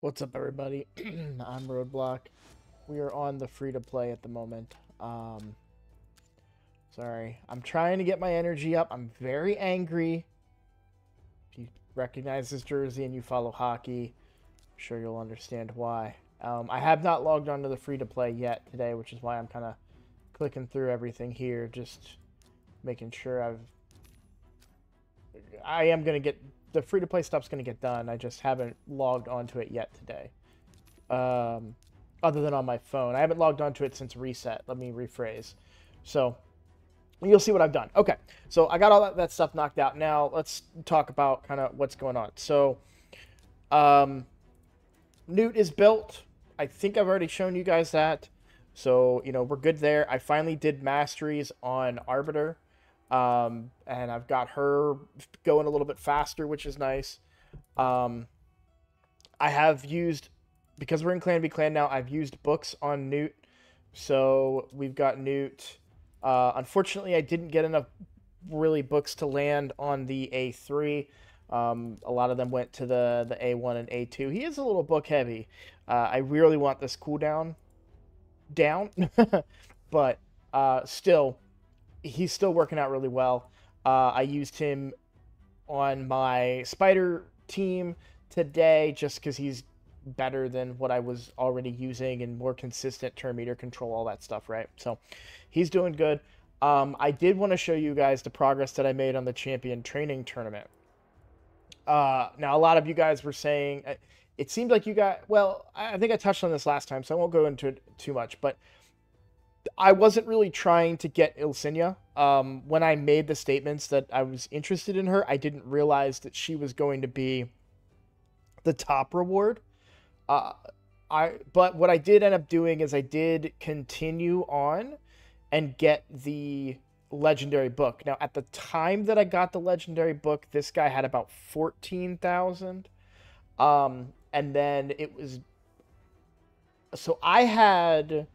What's up, everybody? I'm Roadblock. We are on the free to play at the moment. Sorry, I'm trying to get my energy up. I'm very angry. If you recognize this jersey and you follow hockey, I'm sure you'll understand why. I have not logged on to the free to play yet today, which is why I'm kind of clicking through everything here, just making sure I am gonna get the free to play stuff's gonna get done. I just haven't logged onto it yet today. Other than on my phone. I haven't logged onto it since reset. Let me rephrase. So you'll see what I've done. Okay, so I got all that stuff knocked out. Now let's talk about kind of what's going on. So Newt is built. I think I've already shown you guys that. So, we're good there. I finally did masteries on Arbiter. And I've got her going a little bit faster, which is nice. I have used, because we're in Clan v Clan now, I've used books on Newt. So we've got Newt. Unfortunately, I didn't get enough really books to land on the A3. A lot of them went to the A1 and A2. He is a little book heavy. I really want this cooldown down, but still, he's still working out really well. I used him on my spider team today just because he's better than what I was already using and more consistent turn meter control, all that stuff, right? So he's doing good. I did want to show you guys the progress that I made on the champion training tournament. Now, a lot of you guys were saying, it seemed like you got, well, I think I touched on this last time, so I won't go into it too much, but I wasn't really trying to get Ilsinia. When I made the statements that I was interested in her, I didn't realize that she was going to be the top reward. But what I did end up doing is I did continue on and get the legendary book. Now, at the time that I got the legendary book, this guy had about 14,000. And then it was, so I had,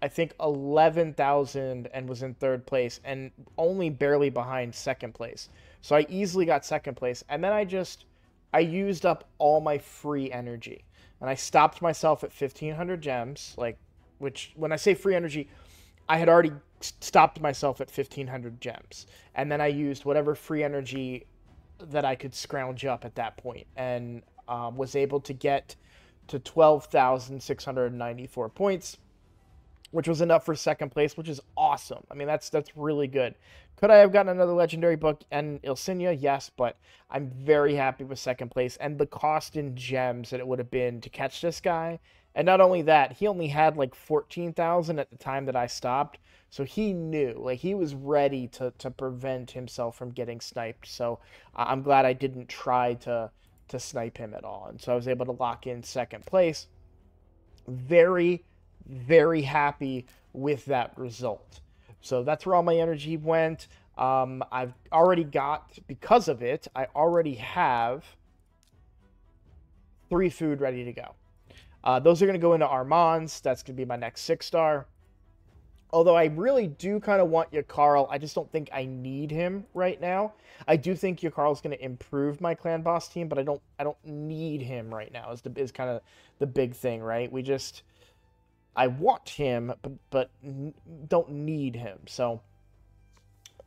I think, 11,000 and was in third place and only barely behind second place. So I easily got second place. And then I used up all my free energy. And I stopped myself at 1,500 gems. Which, when I say free energy, I had already stopped myself at 1,500 gems. And then I used whatever free energy that I could scrounge up at that point. And was able to get to 12,694 points, which was enough for second place, which is awesome. I mean, that's really good. Could I have gotten another legendary book and Ilsinia? Yes, but I'm very happy with second place and the cost in gems that it would have been to catch this guy. And not only that, he only had like 14,000 at the time that I stopped. So he knew, like, he was ready to prevent himself from getting sniped. So I'm glad I didn't try to snipe him at all. And so I was able to lock in second place. Very, very happy with that result. So that's where all my energy went. I've already got, because of it, I already have 3 food ready to go. Those are going to go into Armands. That's going to be my next 6-star. Although I really do kind of want Yakarl, I just don't think I need him right now. I do think Yakarl's going to improve my clan boss team, but I don't need him right now. Is kind of the big thing, right? I want him, but don't need him. So,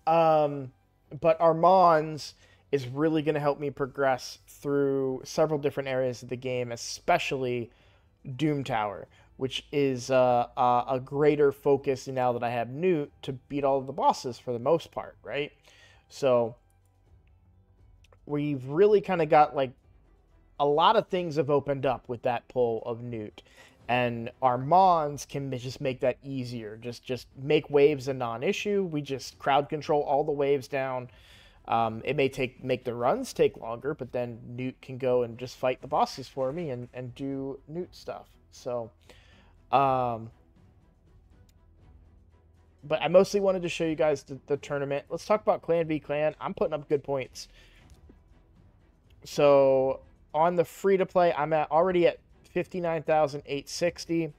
but Armands is really going to help me progress through several different areas of the game, especially Doom Tower, which is a greater focus now that I have Newt to beat all of the bosses for the most part, right? So we've really kind of got, like, a lot of things have opened up with that pull of Newt. And Armands can just make that easier. Just make waves a non-issue. We just crowd control all the waves down. It may make the runs take longer, but then Newt can go and just fight the bosses for me and do Newt stuff. So, but I mostly wanted to show you guys the tournament. Let's talk about Clan v Clan. I'm putting up good points. So on the free-to-play, I'm already at 59,860,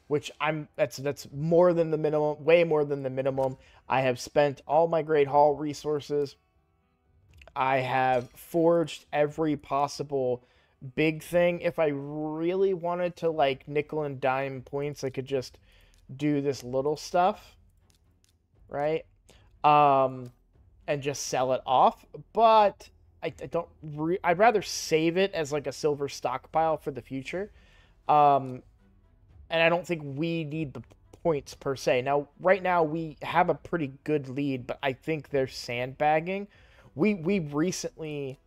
which that's more than the minimum, way more than the minimum. I have spent all my Great Hall resources. I have forged every possible big thing. If I really wanted to like nickel and dime points, I could just do this little stuff, right? Um, and just sell it off. But I don't. I'd rather save it as like a silver stockpile for the future. Um, and I don't think we need the points per se. Now, right now we have a pretty good lead, but I think they're sandbagging. We recently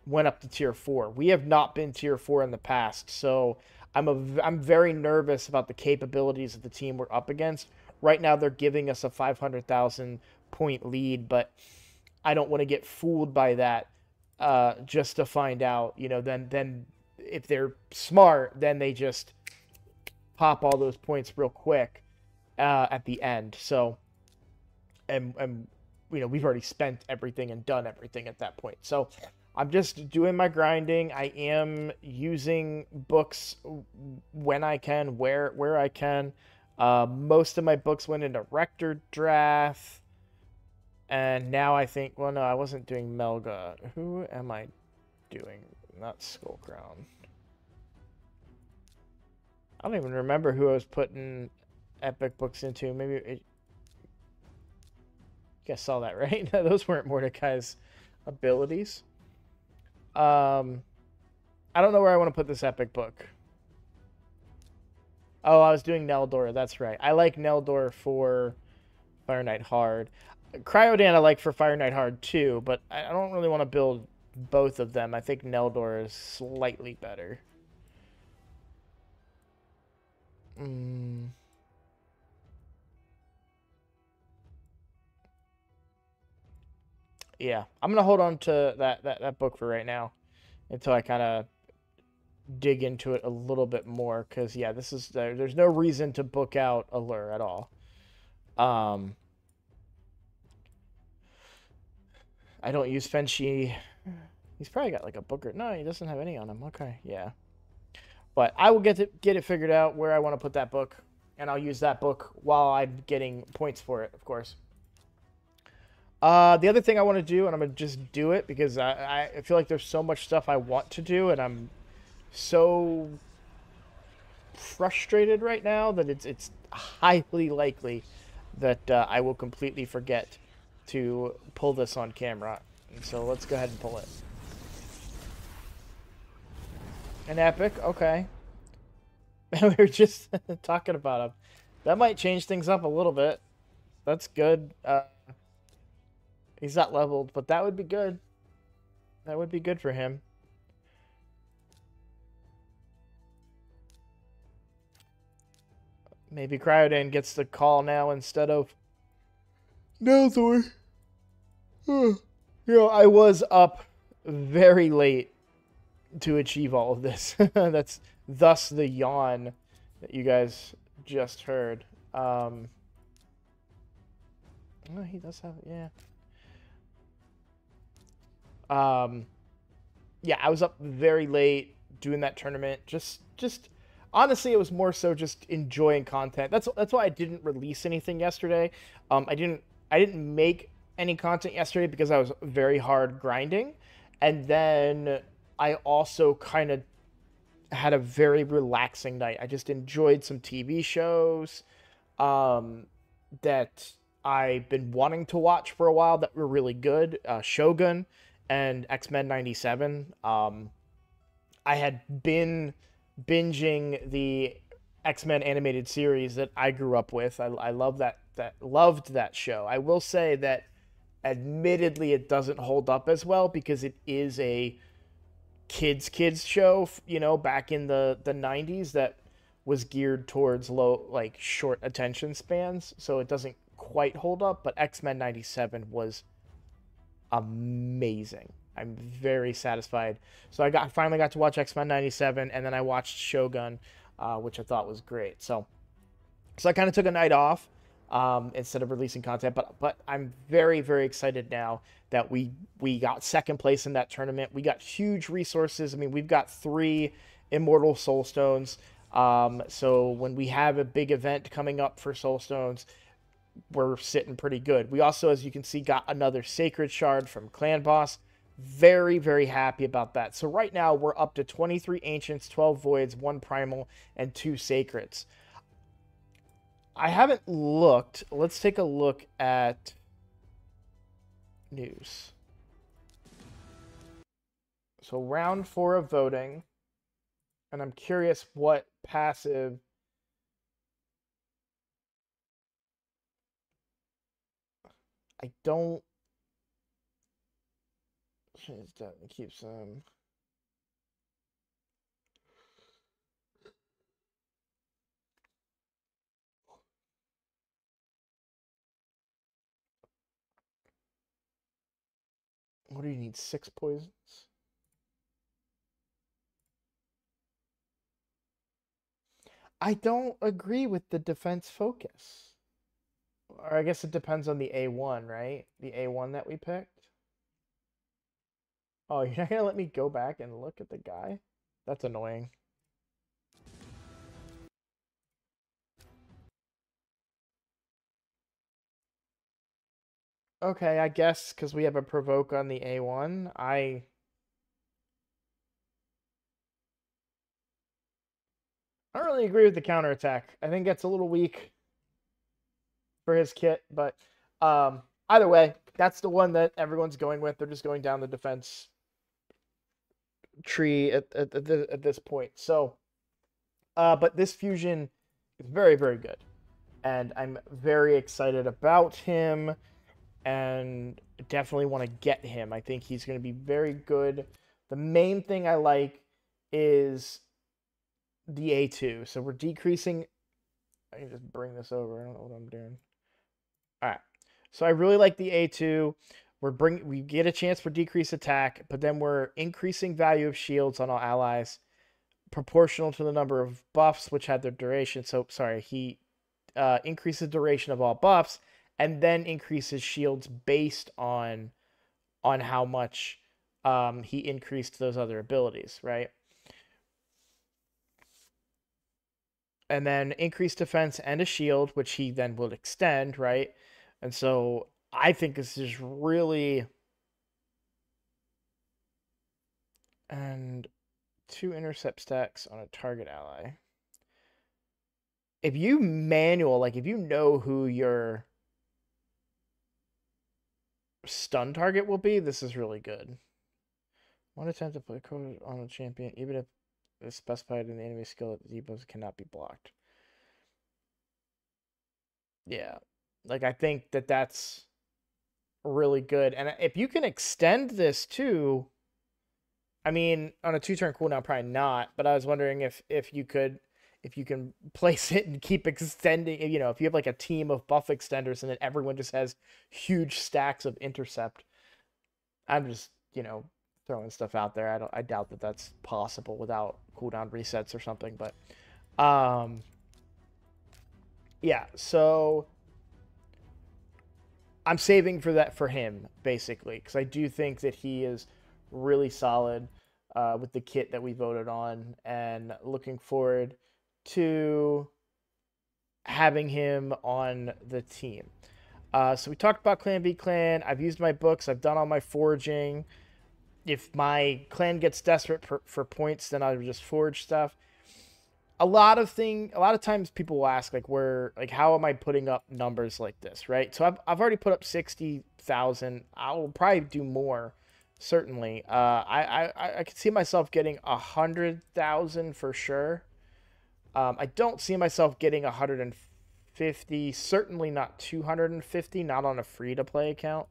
went up to tier 4. We have not been tier 4 in the past, so I'm very nervous about the capabilities of the team we're up against. Right now they're giving us a 500,000 point lead, but I don't want to get fooled by that just to find out, then if they're smart, then they just pop all those points real quick at the end. So, and we've already spent everything and done everything at that point. So I'm just doing my grinding. I am using books when I can, where I can. Most of my books went into Rector Drath. And now I think, well, no, I wasn't doing Melga. Who am I doing? Not Skullcrown. I don't even remember who I was putting epic books into. Maybe you guys saw that, right? Those weren't Mordecai's abilities. I don't know where I want to put this epic book. Oh, I was doing Neldor. That's right. I like Neldor for Fire Knight Hard. Cryodan I like for Fire Knight Hard too, but I don't really want to build both of them. I think Neldor is slightly better. Yeah, I'm gonna hold on to that book for right now until I kind of dig into it a little bit more. Because yeah, there's no reason to book out Allure at all. I don't use Fenshi. He's probably got like a book or no, he doesn't have any on him. Okay, yeah. But I will get it figured out where I want to put that book, and I'll use that book while I'm getting points for it, of course. The other thing I want to do, and I'm going to just do it because I feel like there's so much stuff I want to do, and I'm so frustrated right now that it's highly likely that I will completely forget to pull this on camera. And so let's go ahead and pull it. An epic, okay. We were just talking about him. That might change things up a little bit. That's good. He's not leveled, but that would be good. That would be good for him. Maybe Cryodan gets the call now instead of Nelthor. I was up very late to achieve all of this. That's thus the yawn that you guys just heard. Oh, he does have, yeah. Yeah, I was up very late doing that tournament. Just honestly, it was more so just enjoying content. That's why I didn't release anything yesterday. I didn't make any content yesterday because I was very hard grinding, and then I also kind of had a very relaxing night. I just enjoyed some TV shows that I've been wanting to watch for a while that were really good. Shogun and X-Men 97. I had been binging the X-Men animated series that I grew up with. I love loved that show. I will say that admittedly it doesn't hold up as well because it is a kids show, back in the 90s that was geared towards short attention spans, so it doesn't quite hold up, but X-Men 97 was amazing. I'm very satisfied. So I finally got to watch X-Men 97, and then I watched Shogun, which I thought was great. So I kind of took a night off instead of releasing content, but I'm very, very excited now that we got second place in that tournament. We got huge resources. I mean, we've got 3 Immortal Soulstones. So when we have a big event coming up for Soulstones, we're sitting pretty good. We also, as you can see, got another Sacred Shard from Clan Boss. Very, very happy about that. So right now we're up to 23 Ancients, 12 Voids, 1 Primal, and 2 Sacreds. I haven't looked. Let's take a look at news. So round 4 of voting. And I'm curious what passive... I don't... It keeps what do you need? 6 poisons? I don't agree with the defense focus. Or I guess it depends on the A1, right? The A1 that we picked. Oh, you're not gonna let me go back and look at the guy? That's annoying. Okay, I guess because we have a provoke on the A1, I don't really agree with the counterattack. I think that's a little weak for his kit, but either way, that's the one that everyone's going with. They're just going down the defense tree at this point. So, but this fusion is very, very good. And I'm very excited about him and definitely want to get him. I think he's going to be very good. The main thing I like is the A2. So we're decreasing. I can just bring this over. I don't know what I'm doing. All right. So I really like the A2. We get a chance for decreased attack, but then we're increasing value of shields on all allies proportional to the number of buffs which had their duration. So sorry, he increases duration of all buffs and then increases shields based on how much he increased those other abilities, right? And then increased defense and a shield, which he then will extend, right? And so I think this is really... And 2 intercept stacks on a target ally. If you manual, like if you know who your stun target will be, this is really good. 1 attempt to play code on a champion, even if it's specified in the enemy skill that the debuffs cannot be blocked. Yeah. Like, I think that that's really good. And if you can extend this too, I mean, on a 2-turn cooldown, probably not, but I was wondering if you can place it and keep extending, you know, if you have like a team of buff extenders and then everyone just has huge stacks of intercept. I'm just, you know, throwing stuff out there. I doubt that that's possible without cooldown resets or something, but yeah, so I'm saving for that for him basically because I do think that he is really solid with the kit that we voted on, and looking forward to having him on the team. So we talked about Clan v Clan. I've used my books. I've done all my forging. If my clan gets desperate for points, then I'll just forge stuff. A lot of times people will ask how am I putting up numbers like this, right? So I've already put up 60,000. I will probably do more, certainly. I could see myself getting 100,000 for sure. I don't see myself getting 150. Certainly not 250. Not on a free to play account.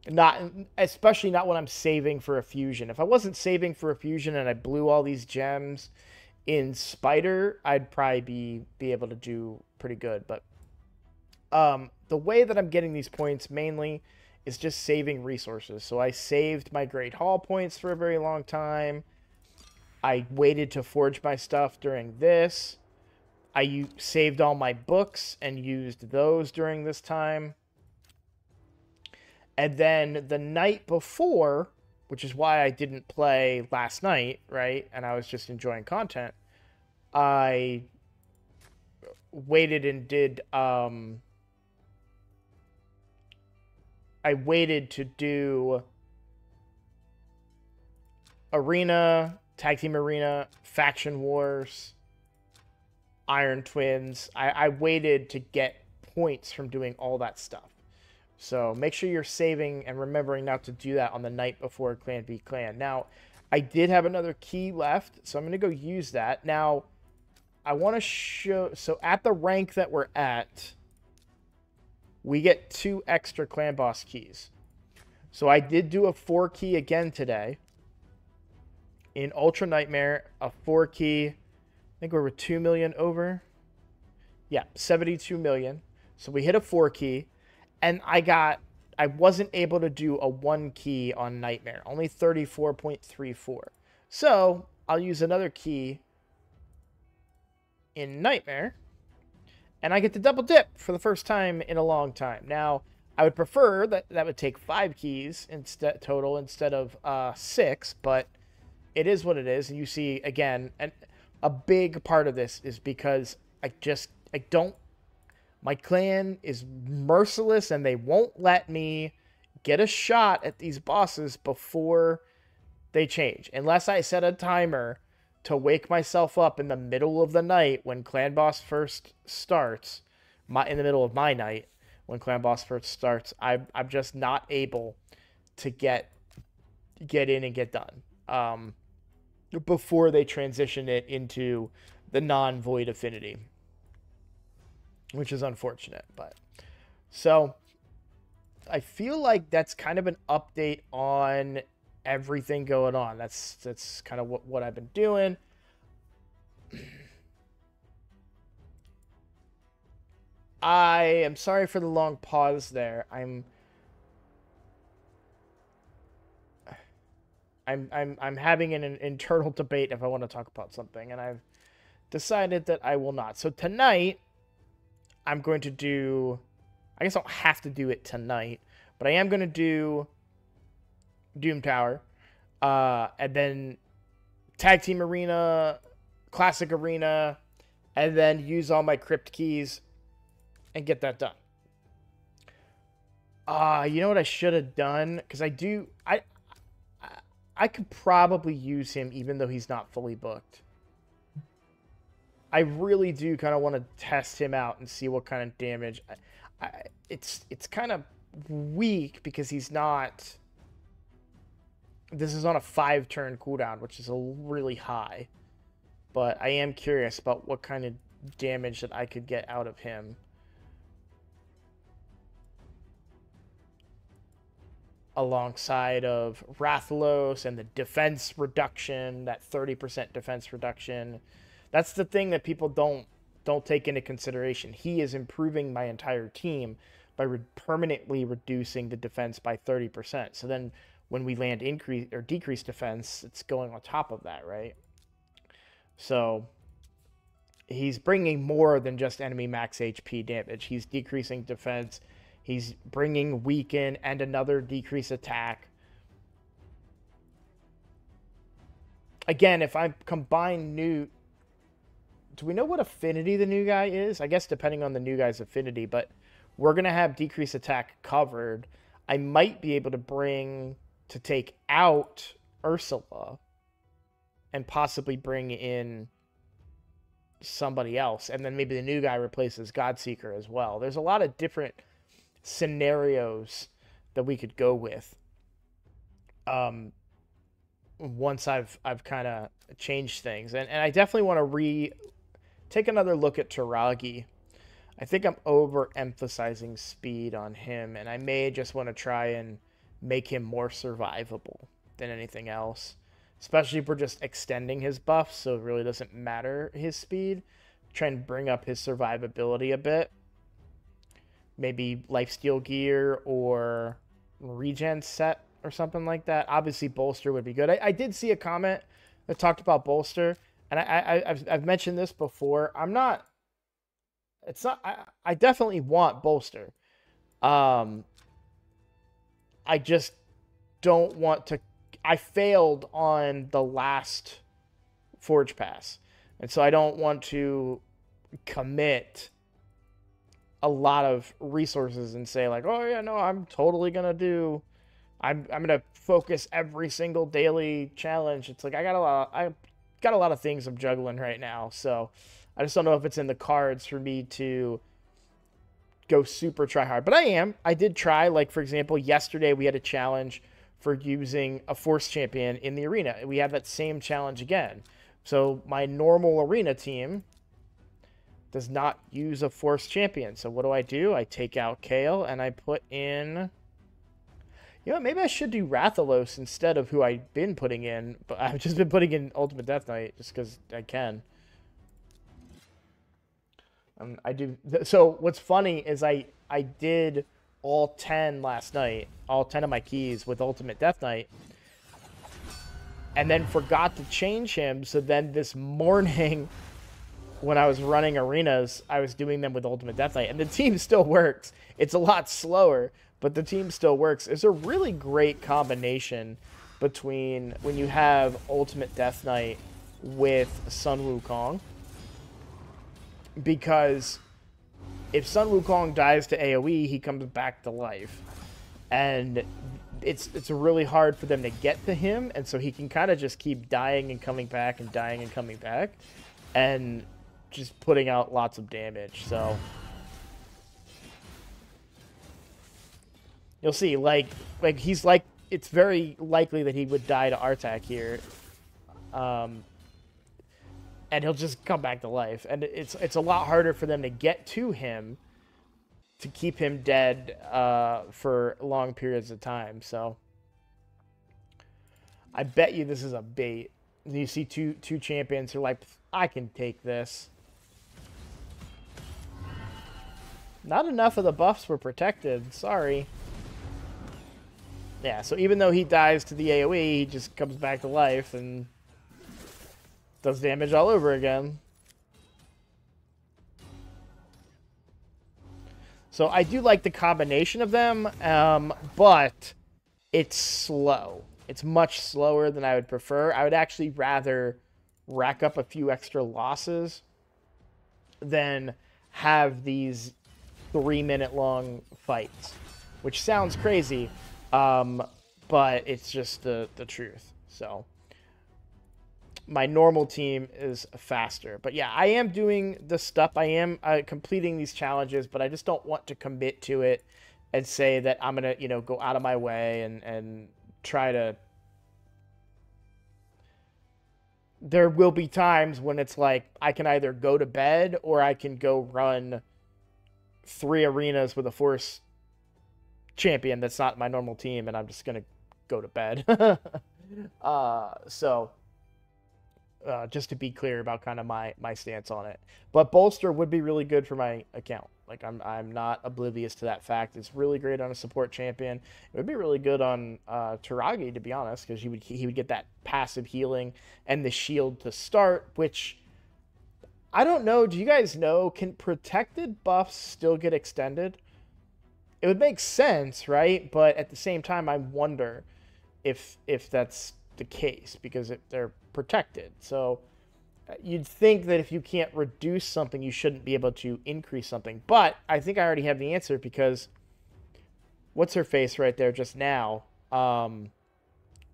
Not especially not when I'm saving for a fusion. If I wasn't saving for a fusion and I blew all these gems in Spider, I'd probably be able to do pretty good. But the way that I'm getting these points mainly is just saving resources. So I saved my Great Hall points for a very long time. I waited to forge my stuff during this. I saved all my books and used those during this time. And then the night before, which is why I didn't play last night, right? And I was just enjoying content. I waited and did I waited to do Arena, Tag Team Arena, Faction Wars, Iron Twins. I waited to get points from doing all that stuff. So make sure you're saving and remembering not to do that on the night before Clan v Clan. Now, I did have another key left, so I'm going to go use that. Now, I want to show... So at the rank that we're at, we get 2 extra Clan Boss keys. So I did do a 4 key again today. In Ultra Nightmare, a 4 key. I think we were 2 million over. Yeah, 72 million. So we hit a 4 key. And I wasn't able to do a 1 key on Nightmare. Only 34.34. So I'll use another key in Nightmare. And I get to double dip for the first time in a long time. Now, I would prefer that would take 5 keys total instead of 6. But it is what it is. And you see, again, a big part of this is because I don't... My clan is merciless, and they won't let me get a shot at these bosses before they change. Unless I set a timer to wake myself up in the middle of the night when Clan Boss first starts, in the middle of my night, when Clan Boss first starts, I'm just not able to get in and get done before they transition it into the non-void affinity. Which is unfortunate, but... So, I feel like that's kind of an update on everything going on. That's kind of what I've been doing. I am sorry for the long pause there. I'm having an internal debate if I want to talk about something, and I've decided that I will not. So tonight... I'm going to do... I guess I don't have to do it tonight, but I am going to do Doom Tower, and then Tag Team Arena, Classic Arena, and then use all my Crypt keys and get that done. You know what I should have done? Because I could probably use him even though he's not fully booked. I really do kind of want to test him out and see what kind of damage. It's kind of weak because he's not... This is on a 5-turn cooldown, which is really high. But I am curious about what kind of damage that I could get out of him. Alongside of Rathalos and the defense reduction, that 30% defense reduction. That's the thing that people don't take into consideration. He is improving my entire team by permanently reducing the defense by 30%. So then when we land increase or decrease defense, it's going on top of that, right? So he's bringing more than just enemy max HP damage. He's decreasing defense. He's bringing weaken and another decrease attack. Again, if I combine new... Do we know what affinity the new guy is? I guess depending on the new guy's affinity, but we're going to have decrease attack covered. I might be able to take out Ursula and possibly bring in somebody else. And then maybe the new guy replaces Godseeker as well. There's a lot of different scenarios that we could go with. Once I've kind of changed things. And I definitely want to take another look at Taragi. I think I'm overemphasizing speed on him, and I may just want to try and make him more survivable than anything else. Especially if we're just extending his buff, so it really doesn't matter his speed. Try and bring up his survivability a bit. Maybe lifesteal gear or regen set or something like that. Obviously, bolster would be good. I did see a comment that talked about bolster. And I've mentioned this before. I definitely want bolster. I just don't want to. I failed on the last Forge Pass. And so I don't want to commit a lot of resources and say like, oh yeah, no, I'm I'm gonna focus every single daily challenge. It's like I got a lot of things I'm juggling right now, so I just don't know if it's in the cards for me to go super try hard. But I am. I did try. Like for example, yesterday we had a challenge for using a Force champion in the arena. We have that same challenge again. So my normal arena team does not use a Force champion. So what do? I take out Kale and I put in... You know, maybe I should do Rathalos instead of who I've been putting in. But I've just been putting in Ultimate Death Knight just because I can. I do. So what's funny is I did all 10 last night. All 10 of my keys with Ultimate Death Knight. And then forgot to change him. So then this morning, when I was running arenas, I was doing them with Ultimate Death Knight. And the team still works. It's a lot slower, but the team still works. It's a really great combination between when you have Ultimate Death Knight with Sun Wukong. Because if Sun Wukong dies to AoE, he comes back to life. And it's really hard for them to get to him, and so he can kind of just keep dying and coming back and dying and coming back and just putting out lots of damage. So you'll see, like he's like, it's very likely that he would die to Artak here. And he'll just come back to life. And it's a lot harder for them to get to him, to keep him dead for long periods of time. So I bet you this is a bait. You see two champions who are like, I can take this. Not enough of the buffs were protected. Sorry. Yeah, so even though he dies to the AoE, he just comes back to life and does damage all over again. So I do like the combination of them, but it's slow. It's much slower than I would prefer. I would actually rather rack up a few extra losses than have these 3-minute long fights, which sounds crazy, but it's just the truth. So my normal team is faster. But yeah, I am doing the stuff. I am completing these challenges, but I just don't want to commit to it and say that I'm going to, go out of my way and try to... There will be times when it's like I can either go to bed or I can go run 3 arenas with a Force champion that's not my normal team, and I'm just going to go to bed. Just to be clear about kind of my stance on it. But Bolster would be really good for my account. Like, I'm not oblivious to that fact. It's really great on a support champion. It would be really good on Taragi, to be honest, because he would get that passive healing and the shield to start, which I don't know. Do you guys know, can protected buffs still get extended? It would make sense, right? But at the same time, I wonder if that's the case, because they're protected. So you'd think that if you can't reduce something, you shouldn't be able to increase something. But I think I already have the answer, because what's her face right there just now?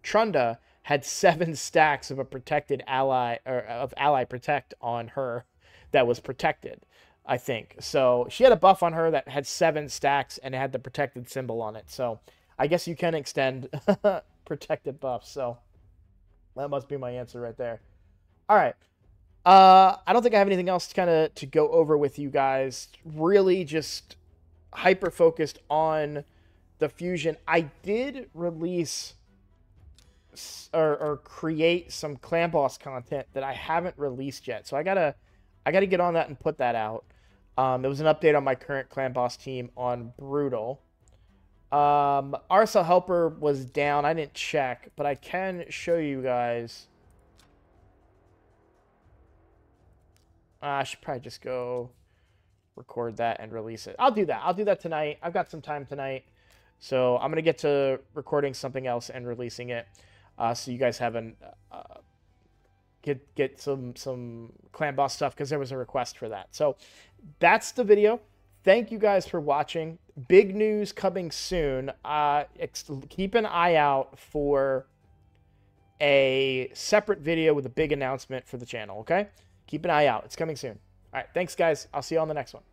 Trunda had 7 stacks of a protected ally, or of ally protect on her that was protected, I think. So she had a buff on her that had 7 stacks and it had the protected symbol on it. So I guess you can extend protected buffs. So that must be my answer right there. All right. I don't think I have anything else to go over with you guys. Really just hyper focused on the fusion. I did release or create some clan boss content that I haven't released yet. So I gotta get on that and put that out. There was an update on my current clan boss team on Brutal. RSL Helper was down. I didn't check, but I can show you guys. I should probably just go record that and release it. I'll do that. I'll do that tonight. I've got some time tonight. So I'm going to get to recording something else and releasing it. So you guys have get some clan boss stuff, because there was a request for that. So that's the video. Thank you guys for watching. big news coming soon. Keep an eye out for a separate video with a big announcement for the channel, okay? Keep an eye out. It's coming soon. All right, thanks, guys. I'll see you on the next one.